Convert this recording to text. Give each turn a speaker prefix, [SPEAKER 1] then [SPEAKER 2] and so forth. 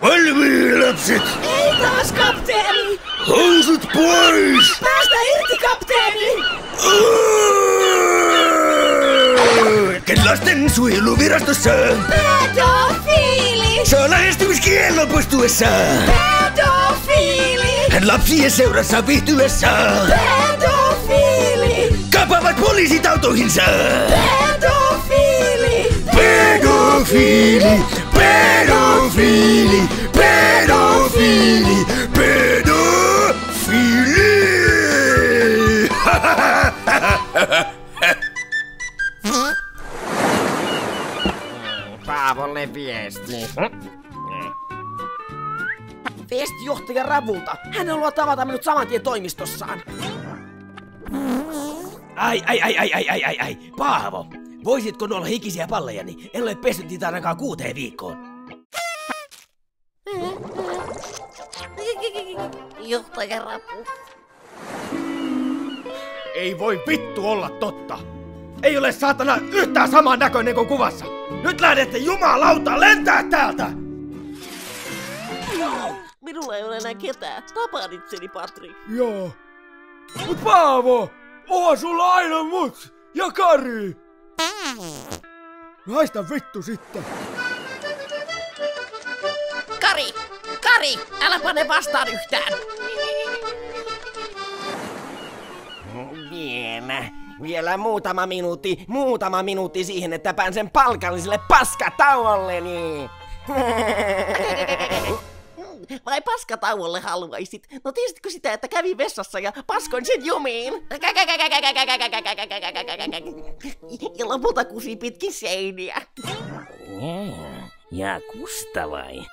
[SPEAKER 1] Valmiina, lapset!
[SPEAKER 2] Ei taas, kapteeni!
[SPEAKER 1] Housut pois!
[SPEAKER 2] Päästä irti, kapteeni!
[SPEAKER 1] Lastensuojeluvirastossa!
[SPEAKER 2] Pedofiili!
[SPEAKER 1] Saa lähestymiskiellon poistuessa!
[SPEAKER 2] Pedofiili!
[SPEAKER 1] Hän lapsien seurassa viihtyessä!
[SPEAKER 2] Pedofiili!
[SPEAKER 1] Kapavat poliisit autoihinsa!
[SPEAKER 2] Pedofiili!
[SPEAKER 1] Pedofiili! Pedofiili! Pedofiili! Pedofiili!
[SPEAKER 3] Paavolle viesti.
[SPEAKER 2] Viesti johtaja Ravulta. Hän haluaa tavata minut saman tien toimistossaan.
[SPEAKER 4] Ai. Paavo, voisitko olla hikisiä pallejani? En ole pessyt niitä ainakaan 6 viikkoon.
[SPEAKER 2] Johtaja Ravu.
[SPEAKER 5] Ei voi vittu olla totta. Ei ole saatana yhtään saman näköinen kuin kuvassa. Nyt lähdette jumalauta lentää täältä!
[SPEAKER 2] Minulla ei ole enää ketään. Tapaan itseni, Patrik.
[SPEAKER 5] Joo. Mut Paavo! Oon sulla aina mut! Ja Kari! Haista vittu sitten!
[SPEAKER 2] Kari! Älä pane vastaan yhtään!
[SPEAKER 3] Vielä muutama minuutti siihen, että pääsen palkalliselle paskatauolleni.
[SPEAKER 2] Vai paskatauolle haluaisit? No tiesitkö sitä, että kävin vessassa ja paskoin sen jumiin? Ja lopulta kusi pitkin seiniä.
[SPEAKER 3] Ja Kusta vai?